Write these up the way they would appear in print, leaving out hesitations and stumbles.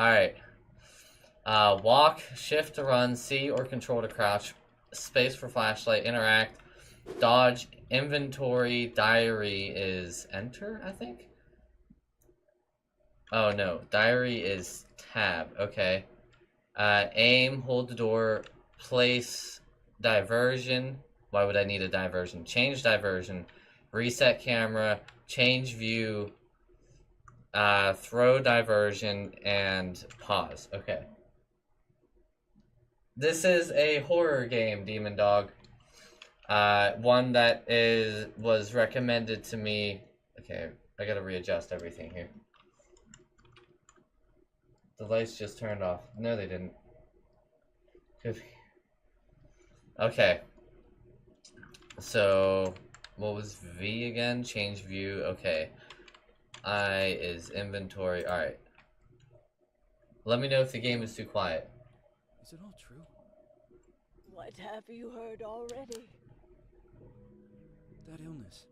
Alright. Walk, shift to run, C or control to crouch, space for flashlight, interact, dodge, inventory, diary is enter, I think? Oh no, diary is tab, okay. Aim, hold the door, place, diversion. Why would I need a diversion? Change diversion, reset camera, change view, throw diversion, and pause. Okay. This is a horror game, Demon Dog. One that was recommended to me. Okay, I gotta readjust everything here. The lights just turned off. No, they didn't. Okay. So, what was V again? Change view. Okay. I is inventory. Alright. Let me know if the game is too quiet. Is it all true? What have you heard already? That illness.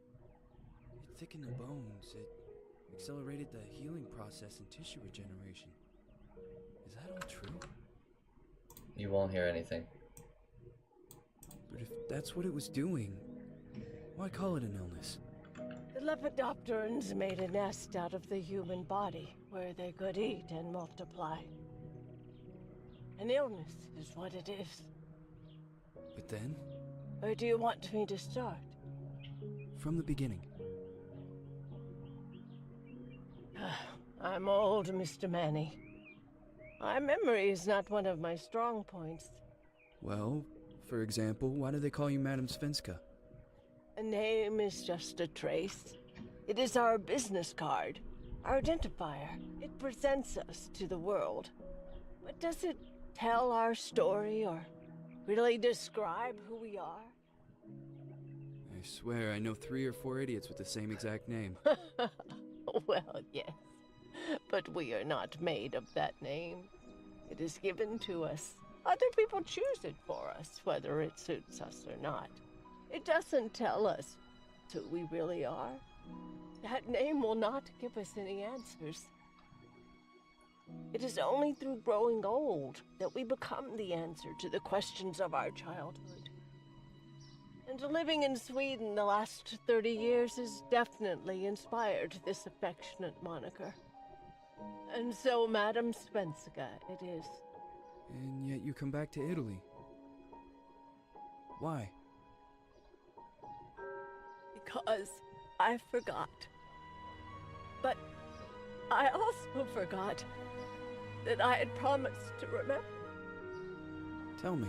It thickened the bones. It accelerated the healing process and tissue regeneration. Is that all true? You won't hear anything. But if that's what it was doing, why call it an illness? The Lepidopterans made a nest out of the human body where they could eat and multiply. An illness is what it is. But then, Where do you want me to start? from the beginning. I'm old, Mr. Manny. My memory is not one of my strong points. Well, for example, why do they call you Madame Svenska? A name is just a trace. It is our business card, our identifier. It presents us to the world. But does it tell our story or really describe who we are? I swear I know 3 or 4 idiots with the same exact name. Well, yes. But we are not made of that name. It is given to us. Other people choose it for us, whether it suits us or not. It doesn't tell us who we really are. That name will not give us any answers. It is only through growing old that we become the answer to the questions of our childhood. And living in Sweden the last 30 years has definitely inspired this affectionate moniker. And so, Madam Svenska, it is. And yet you come back to Italy. Why? Because I forgot. But I also forgot that I had promised to remember. Tell me.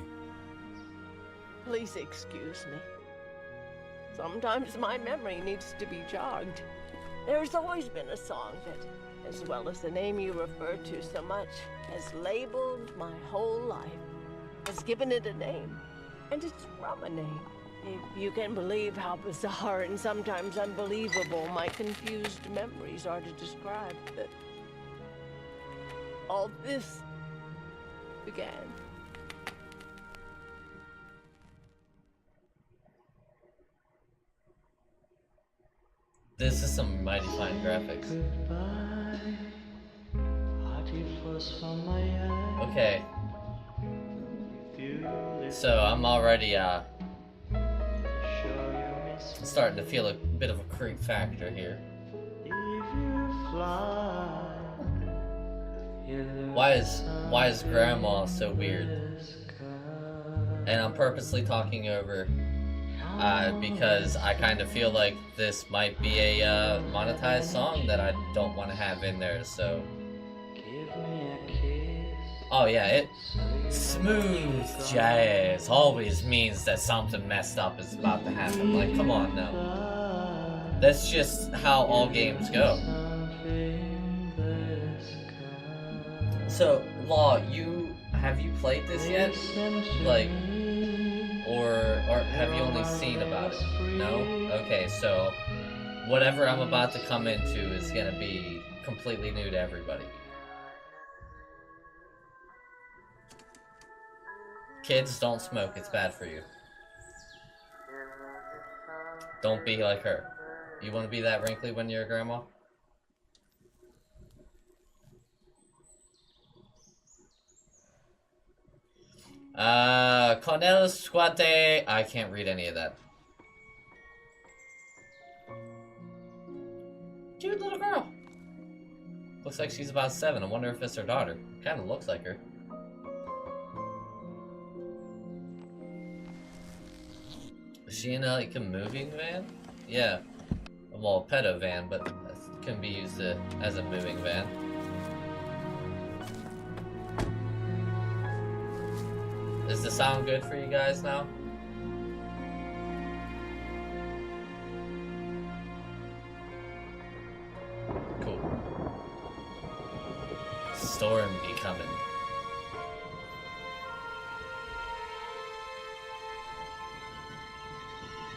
Please excuse me. Sometimes my memory needs to be jogged. There's always been a song that, as well as the name you refer to so much, has labeled my whole life, has given it a name, and it's from a name. If you can believe how bizarre and sometimes unbelievable my confused memories are to describe that all this began. This is some mighty fine graphics. Okay. So I'm already starting to feel a bit of a creep factor here. Why is grandma so weird? And I'm purposely talking over because I kind of feel like this might be a monetized song that I don't want to have in there, so... Oh yeah, smooth jazz always means that something messed up is about to happen. Like, come on now. That's just how all games go. So, Law, have you played this yet? Like, or have you only seen about it? No? Okay, so whatever I'm about to come into is gonna be completely new to everybody. Kids, don't smoke, it's bad for you. Don't be like her. You want to be that wrinkly when you're a grandma? Cornelis Squate. I can't read any of that. Cute little girl. Looks like she's about 7. I wonder if it's her daughter. Kind of looks like her. Is she in like a moving van? Yeah. Well, a pedo van, but it can be used as a moving van. Does the sound good for you guys now? Cool. Storm be coming.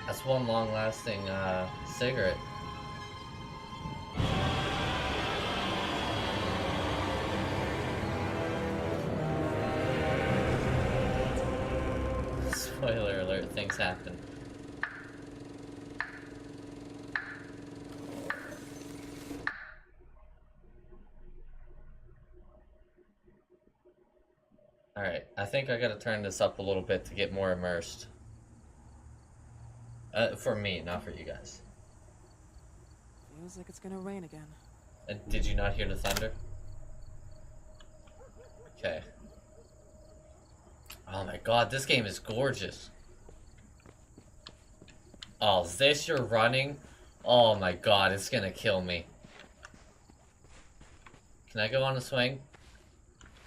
That's one long-lasting cigarette. Spoiler alert, things happen. Alright, I think I gotta turn this up a little bit to get more immersed. For me, not for you guys. Feels like it's gonna rain again. Did you not hear the thunder? Okay. Oh my god, this game is gorgeous. Oh, is this you're running? Oh my god, it's gonna kill me. Can I go on a swing?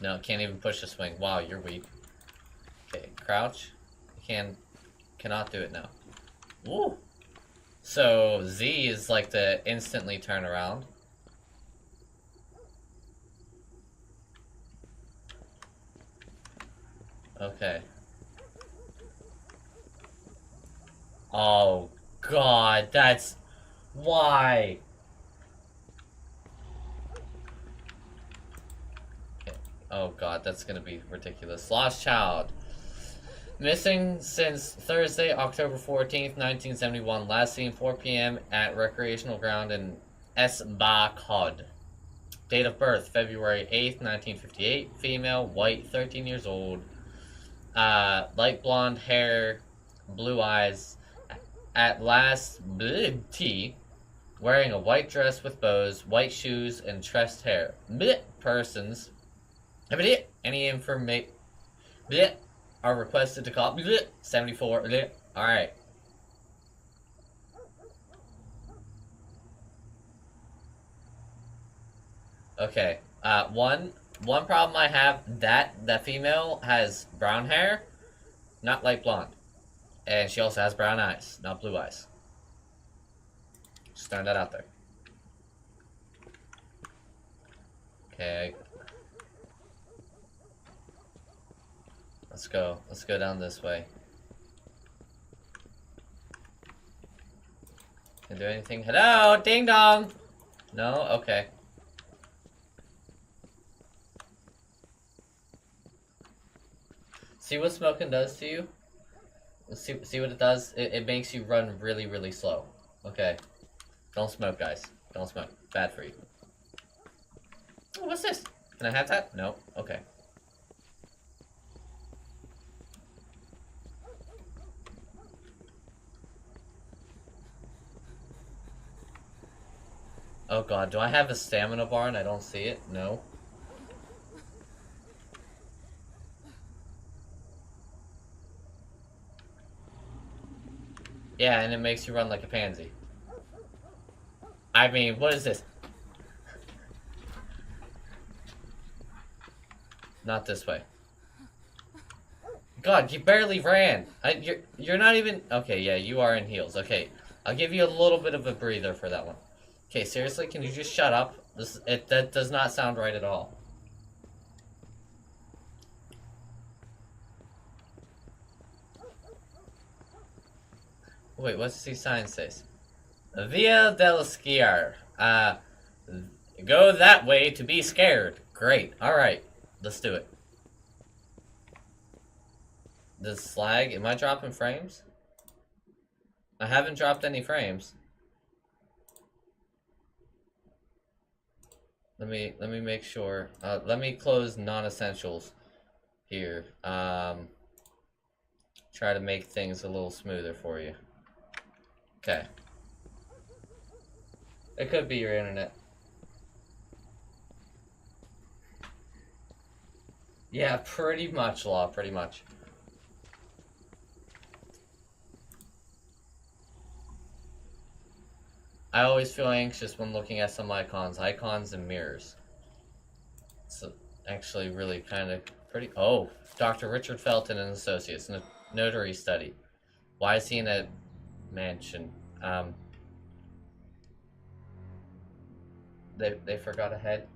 No, can't even push a swing. Wow, you're weak. Okay, crouch. Cannot do it now. Woo! So, Z is like the instantly turn around. Okay. Oh, God, that's... Why? Okay. Oh, God, that's gonna be ridiculous. Lost child. Missing since Thursday, October 14th, 1971. Last seen 4 p.m. at recreational ground in Esbacod. Date of birth, February 8th, 1958. Female, white, 13 years old. Light blonde hair, blue eyes. At last, T. Wearing a white dress with bows, white shoes, and tressed hair. Persons. Any information are requested to call 74. Alright. Okay. One problem I have, that female has brown hair, not light blonde. And she also has brown eyes, not blue eyes. Just throwing that out there. Okay. Let's go. Let's go down this way. Can I do anything? Hello? Ding dong! No? Okay. See what smoking does to you? See what it does? It makes you run really, really slow. Okay. Don't smoke, guys. Don't smoke. Bad for you. Oh, what's this? Can I have that? No? Okay. Oh god, do I have a stamina bar and I don't see it? No. Yeah, and it makes you run like a pansy. I mean, what is this? Not this way. God, you barely ran. You're not even... Okay, yeah, you are in heels. Okay, I'll give you a little bit of a breather for that one. Okay, seriously, can you just shut up? That does not sound right at all. Wait, what's the sign says? Via del Skiar. Go that way to be scared. Great. Alright. Let's do it. The slag, am I dropping frames? I haven't dropped any frames. Let me make sure. Let me close non-essentials here. try to make things a little smoother for you. Okay. It could be your internet. Yeah, pretty much, Law, pretty much. I always feel anxious when looking at some icons and mirrors. It's actually really kind of pretty... Oh, Dr. Richard Felton and Associates, notary study. Why is he in a mansion? They forgot a head.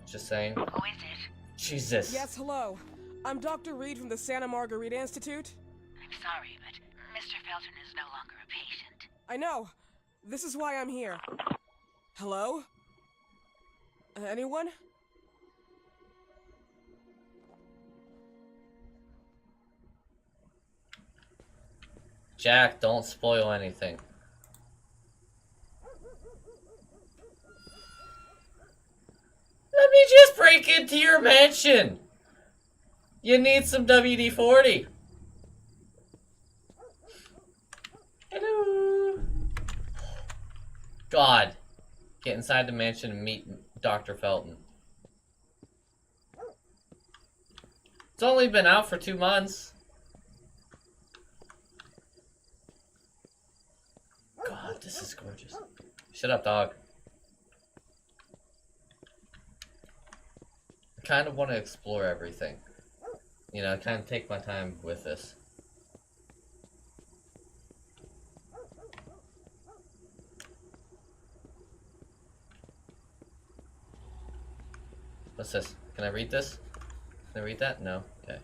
Just saying. Who is it? Jesus. Yes, hello. I'm Dr. Reed from the Santa Margarita Institute. I'm sorry, but Mr. Felton is no longer a patient. I know. This is why I'm here. Hello? Anyone? Jack, don't spoil anything. Let me just break into your mansion. You need some WD-40. Hello. God. Get inside the mansion and meet Dr. Felton. It's only been out for 2 months. God, this is gorgeous. Shut up, dog. I kind of want to explore everything. You know, I kind of take my time with this. What's this? Can I read this? Can I read that? No? Okay.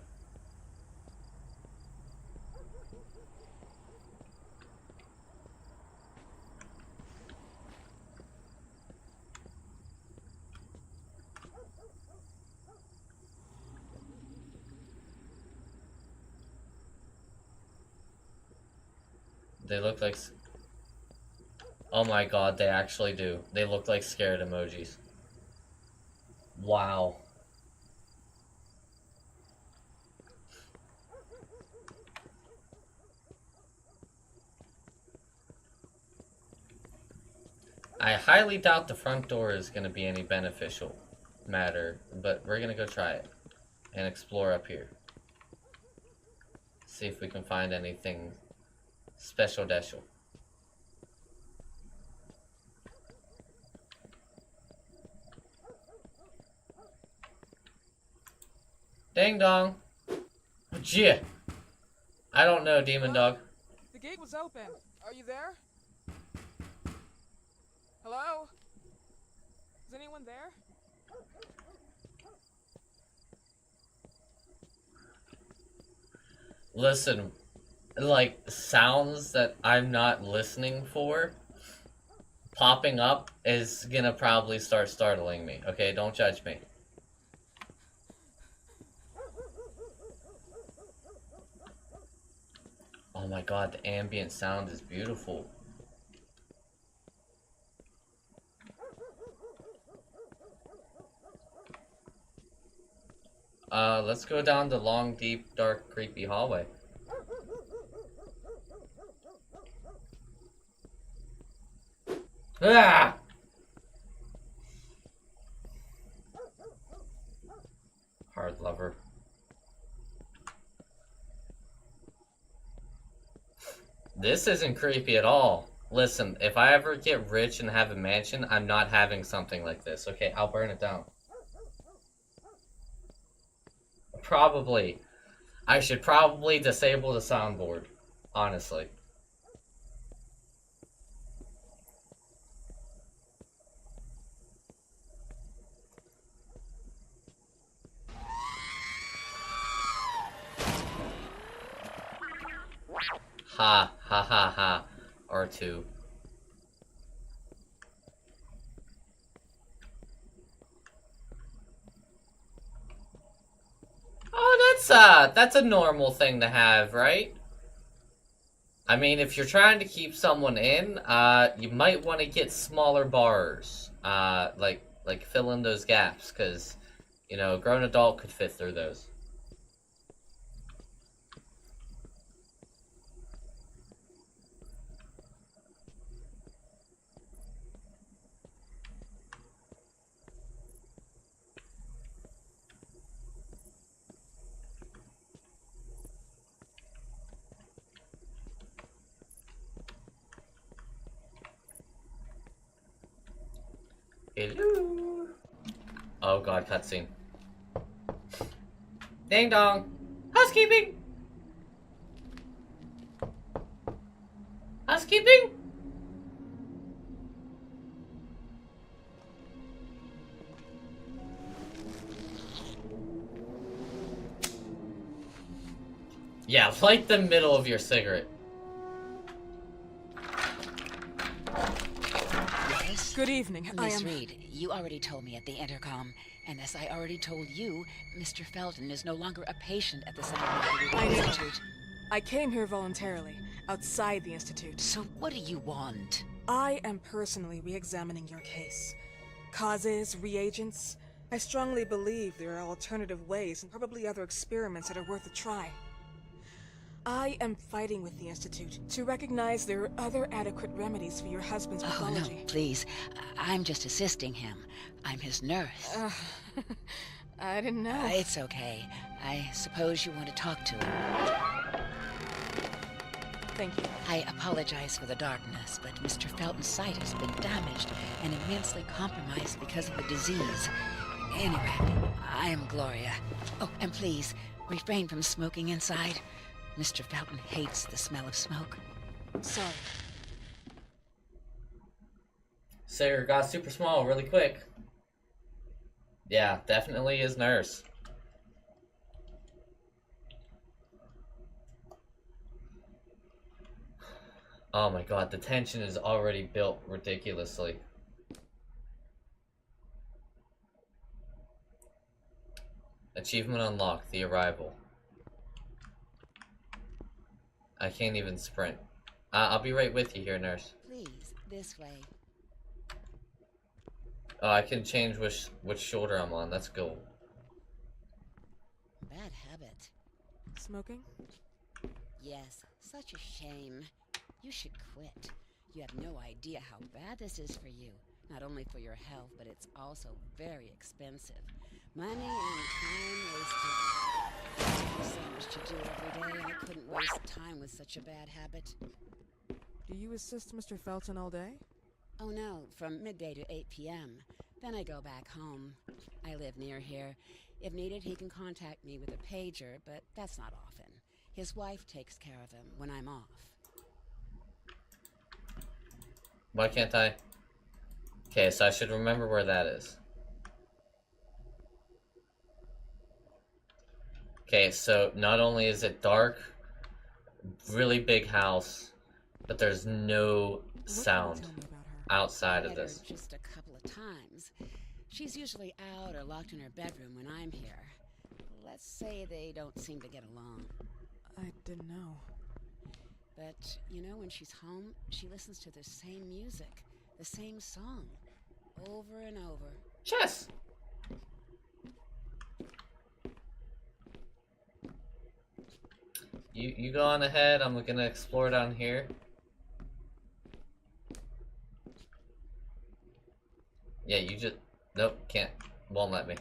They look like... Oh my god, they actually do. They look like scared emojis. Wow. I highly doubt the front door is going to be any beneficial matter, but we're going to go try it and explore up here. See if we can find anything special deschal. Ding dong. Gee. I don't know, demon dog. The gate was open. Are you there? Hello? Is anyone there? Listen, like, sounds that I'm not listening for popping up is gonna probably start startling me. Okay, don't judge me. Oh my god, the ambient sound is beautiful. Let's go down the long, deep, dark, creepy hallway. Ah! Hard lover. This isn't creepy at all. Listen, if I ever get rich and have a mansion, I'm not having something like this. Okay, I'll burn it down. Probably. I should probably disable the soundboard. Honestly. Ha, ha, ha, ha. R2. Oh, that's a normal thing to have, right? I mean, if you're trying to keep someone in, you might want to get smaller bars. Like fill in those gaps, because, you know, a grown adult could fit through those. Hello. Oh god, cutscene. Ding dong. Housekeeping. Housekeeping. Yeah, light the middle of your cigarette. Yes? Good evening. I Miss am. Reed, you already told me at the intercom, and as I already told you, Mr. Felton is no longer a patient at the Scientific I know. Institute. I came here voluntarily, outside the Institute. So what do you want? I am personally re-examining your case. Causes, reagents. I strongly believe there are alternative ways and probably other experiments that are worth a try. I am fighting with the Institute to recognize there are other adequate remedies for your husband's Oh, pathology. no, please. I'm just assisting him. I'm his nurse. I didn't know. It's okay. I suppose you want to talk to him. Thank you. I apologize for the darkness, but Mr. Felton's sight has been damaged and immensely compromised because of the disease. Anyway, I am Gloria. Oh, and please, refrain from smoking inside. Mr. Felton hates the smell of smoke. Sorry. Sarah got super small really quick. Yeah, definitely his nurse. Oh my god, the tension is already built ridiculously. Achievement unlocked, the arrival. I can't even sprint. I'll be right with you here, nurse. Please, this way. Oh, I can change which shoulder I'm on. That's cool. Bad habit. Smoking? Yes, such a shame. You should quit. You have no idea how bad this is for you. Not only for your health, but it's also very expensive. Money and time wasted. There's so much to do every day. I couldn't waste time with such a bad habit. Do you assist Mr. Felton all day? Oh no, from midday to 8 p.m. Then I go back home. I live near here. If needed, he can contact me with a pager, but that's not often. His wife takes care of him when I'm off. Why can't I? Okay, so I should remember where that is. Okay, so not only is it dark, really big house, but there's no sound What can you tell me about her? outside of Met her this. just a couple of times. She's usually out or locked in her bedroom when I'm here. Let's say they don't seem to get along. I didn't know. But, you know, when she's home, she listens to the same music, the same song, over and over. Chess! You go on ahead, I'm gonna explore down here. Yeah, you just... Nope, can't. Won't let me.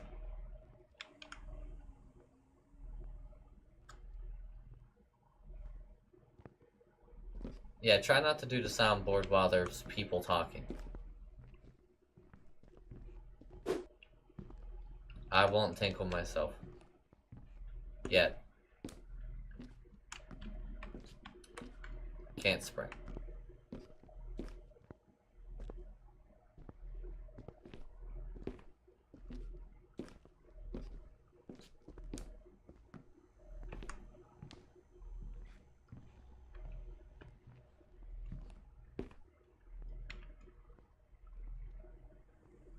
Yeah, try not to do the soundboard while there's people talking. I won't tinkle myself. Yet. Can't sprint.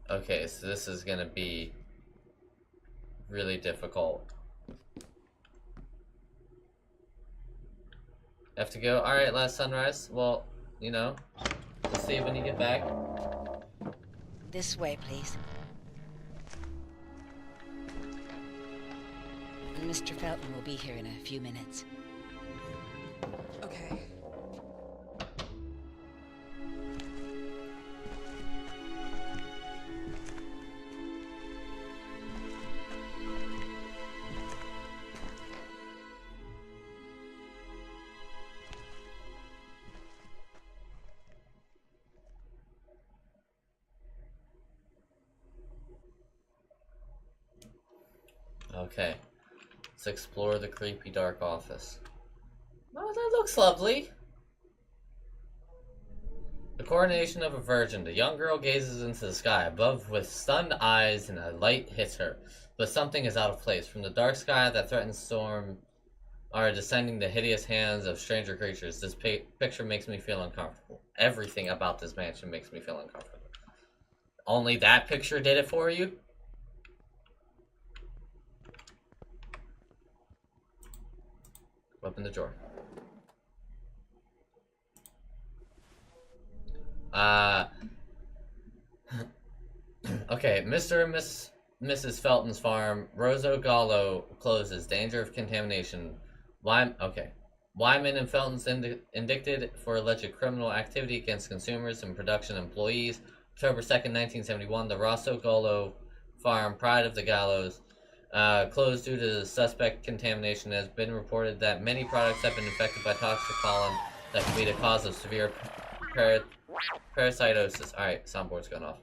Okay, so this is gonna be really difficult. Have to go? Alright, last sunrise. Well, you know, we'll see when you get back. This way, please. Mr. Felton will be here in a few minutes. Okay. Okay. Let's explore the creepy dark office. Oh, that looks lovely. The coronation of a virgin. The young girl gazes into the sky above with stunned eyes, and a light hits her. But something is out of place. From the dark sky that threatens storm are descending the hideous hands of stranger creatures. This picture makes me feel uncomfortable. Everything about this mansion makes me feel uncomfortable. Only that picture did it for you? Open the drawer. Okay, Mr. and Mrs. Felton's farm, Rosso Gallo closes. Danger of contamination. Wyman and Felton's indicted for alleged criminal activity against consumers and production employees. October 2nd, 1971, the Rosso Gallo farm, Pride of the Gallows, closed due to the suspect contamination. It has been reported that many products have been infected by toxic pollen that could be the cause of severe parasitosis. Alright, soundboard's gone off.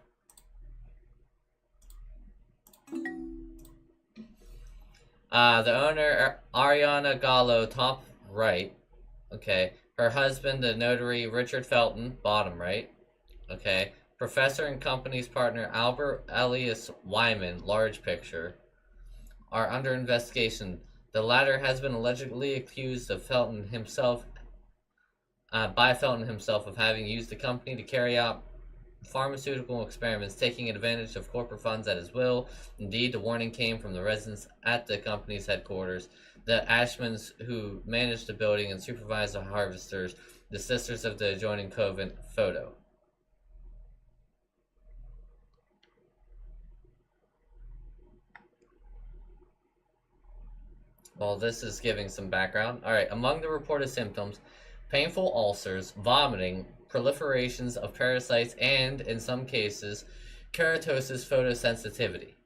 The owner, Ariana Gallo, top right. Okay. Her husband, the notary, Richard Felton, bottom right. Okay. Professor and company's partner, Albert Elias Wyman, large picture, are under investigation. The latter has been allegedly accused of Felton himself, by Felton himself, of having used the company to carry out pharmaceutical experiments, taking advantage of corporate funds at his will. Indeed, the warning came from the residents at the company's headquarters, the Ashmans who managed the building and supervised the harvesters, the sisters of the adjoining convent. Photo. Well, this is giving some background. Alright, among the reported symptoms, painful ulcers, vomiting, proliferations of parasites, and, in some cases, keratosis photosensitivity.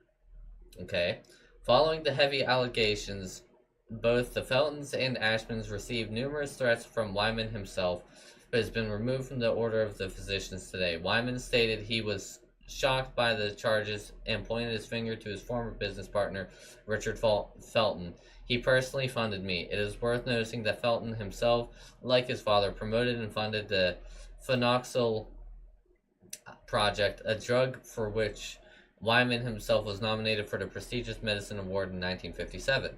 Okay. Following the heavy allegations, both the Feltons and Ashmans received numerous threats from Wyman himself, but has been removed from the order of the physicians today. Wyman stated he was shocked by the charges and pointed his finger to his former business partner, Richard Felton. He personally funded me. It is worth noticing that Felton himself, like his father, promoted and funded the Phenoxyl Project, a drug for which Wyman himself was nominated for the prestigious Medicine Award in 1957.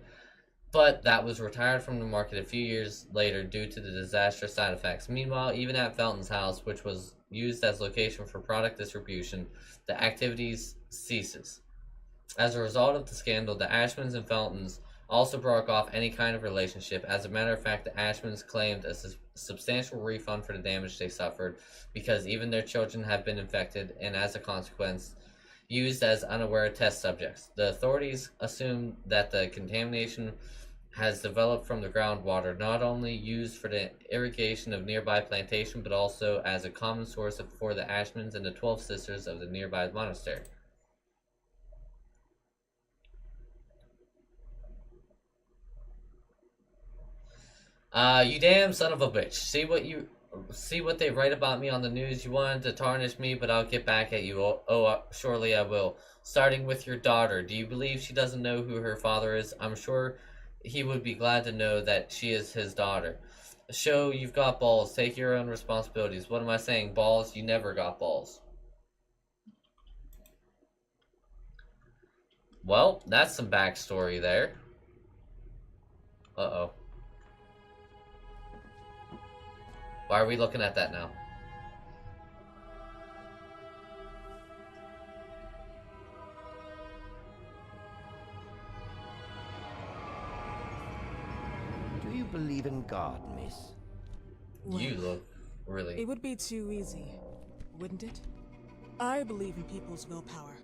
But that was retired from the market a few years later due to the disastrous side effects. Meanwhile, even at Felton's house, which was used as location for product distribution, the activities ceases. As a result of the scandal, the Ashmans and Feltons also broke off any kind of relationship. As a matter of fact, the Ashmans claimed a substantial refund for the damage they suffered because even their children have been infected and, as a consequence, used as unaware test subjects. The authorities assume that the contamination has developed from the groundwater, not only used for the irrigation of nearby plantation, but also as a common source for the Ashmans and the 12 sisters of the nearby monastery. You damn son of a bitch. See what they write about me on the news. You wanted to tarnish me, but I'll get back at you. Surely I will. Starting with your daughter. Do you believe she doesn't know who her father is? I'm sure he would be glad to know that she is his daughter. Show you've got balls. Take your own responsibilities. What am I saying? Balls? You never got balls. Well, that's some backstory there. Uh-oh. Why are we looking at that now? Do you believe in God, miss? You look really... It would be too easy, wouldn't it? I believe in people's willpower.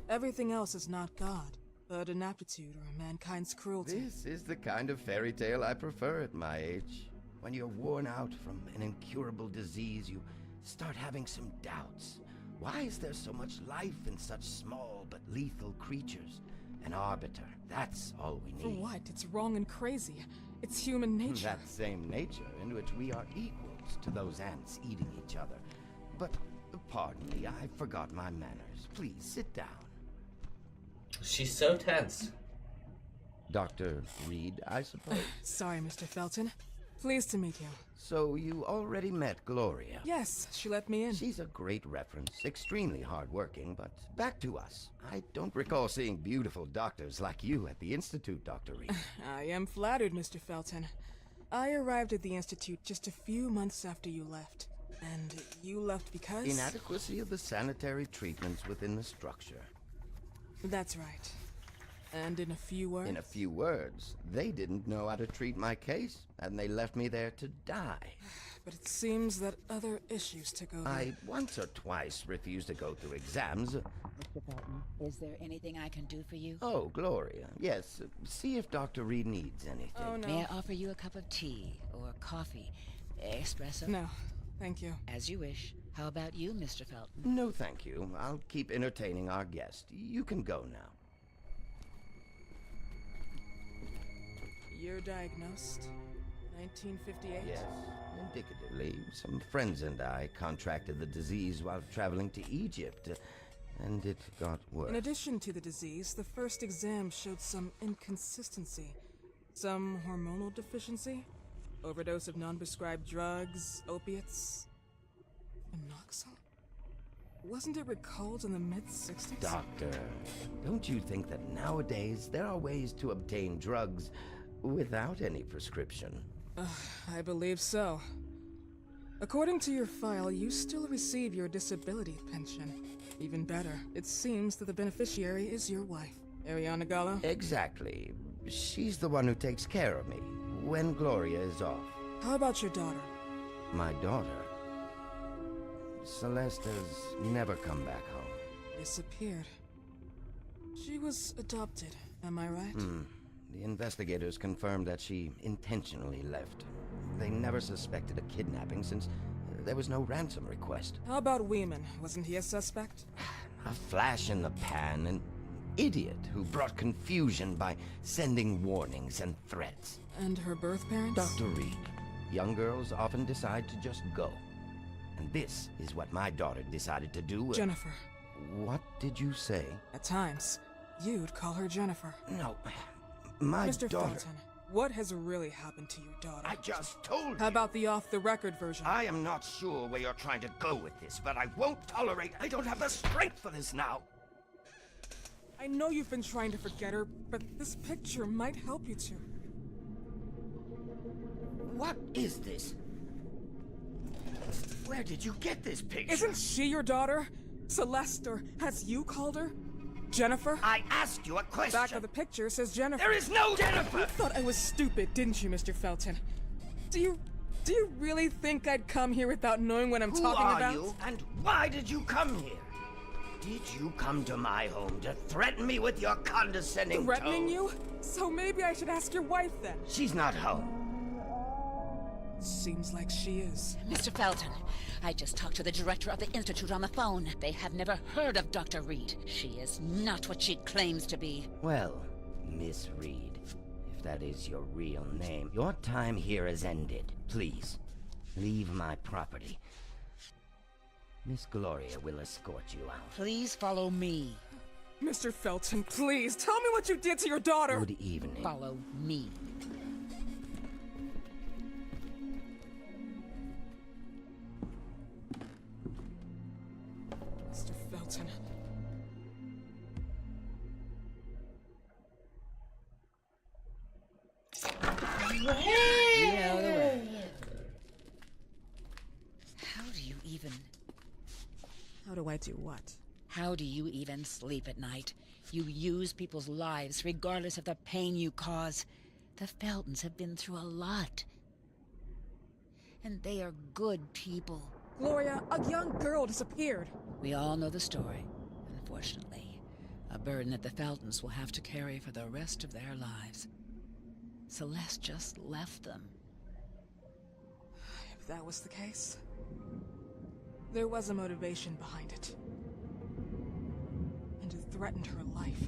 Everything else is not God, but an aptitude or mankind's cruelty. This is the kind of fairy tale I prefer at my age. When you're worn out from an incurable disease, you start having some doubts. Why is there so much life in such small but lethal creatures? An arbiter, that's all we need. For what? It's wrong and crazy. It's human nature. That same nature in which we are equals to those ants eating each other. But, pardon me, I forgot my manners. Please, sit down. She's so tense. Dr. Reed, I suppose. Sorry, Mr. Felton. Pleased to meet you. So you already met Gloria? Yes, she let me in. She's a great reference, extremely hardworking, but back to us. I don't recall seeing beautiful doctors like you at the Institute, Dr. Reed. I am flattered, Mr. Felton. I arrived at the Institute just a few months after you left. And you left because? Inadequacy of the sanitary treatments within the structure. That's right. And in a few words? In a few words, they didn't know how to treat my case, and they left me there to die. But it seems that other issues took over. I once or twice refused to go through exams. Mr. Felton, is there anything I can do for you? Oh, Gloria. Yes, see if Dr. Reed needs anything. Oh, no. May I offer you a cup of tea or coffee? Espresso? No, thank you. As you wish. How about you, Mr. Felton? No, thank you. I'll keep entertaining our guest. You can go now. You're diagnosed? 1958? Yes, indicatively. Some friends and I contracted the disease while traveling to Egypt, and it got worse. In addition to the disease, the first exam showed some inconsistency. Some hormonal deficiency? Overdose of non-prescribed drugs, opiates? Phenoxyl? Wasn't it recalled in the mid-60s? Doctor, don't you think that nowadays there are ways to obtain drugs without any prescription? I believe so. According to your file, you still receive your disability pension. Even better, it seems that the beneficiary is your wife, Ariana Gallo. Exactly. She's the one who takes care of me when Gloria is off. How about your daughter? My daughter, Celeste, has never come back home. Disappeared. She was adopted, am I right? The investigators confirmed that she intentionally left. They never suspected a kidnapping since there was no ransom request. How about Weeman? Wasn't he a suspect? A flash in the pan, an idiot who brought confusion by sending warnings and threats. And her birth parents? Dr. Reed, young girls often decide to just go. And this is what my daughter decided to do. Jennifer. What did you say? At times, you'd call her Jennifer. No, my Mr. daughter... Felton, what has really happened to your daughter? I just told you. How about the off-the-record version? I am not sure where you're trying to go with this, but I won't tolerate... I don't have the strength for this now. I know you've been trying to forget her, but this picture might help you to. What is this? Where did you get this picture? Isn't she your daughter? Celeste, or as you called her? Jennifer? I asked you a question. Back of the picture says Jennifer. There is no Jennifer! You thought I was stupid, didn't you, Mr. Felton? Do you really think I'd come here without knowing what I'm talking about? Who are you, and why did you come here? Did you come to my home to threaten me with your condescending Threatening tone? you? So maybe I should ask your wife then. She's not home. Seems like she is. Mr. Felton, I just talked to the director of the Institute on the phone. They have never heard of Dr. Reed. She is not what she claims to be. Well, Miss Reed, if that is your real name, your time here has ended. Please, leave my property. Miss Gloria will escort you out. Please follow me. Mr. Felton, please, tell me what you did to your daughter! Good evening. Follow me. Mr. Felton. Get out of the way. How do you even... How do I do what? How do you even sleep at night? You use people's lives regardless of the pain you cause. The Feltons have been through a lot. And they are good people. Gloria, a young girl disappeared. We all know the story, unfortunately. A burden that the Feltons will have to carry for the rest of their lives. Celeste just left them. If that was the case, there was a motivation behind it. And it threatened her life.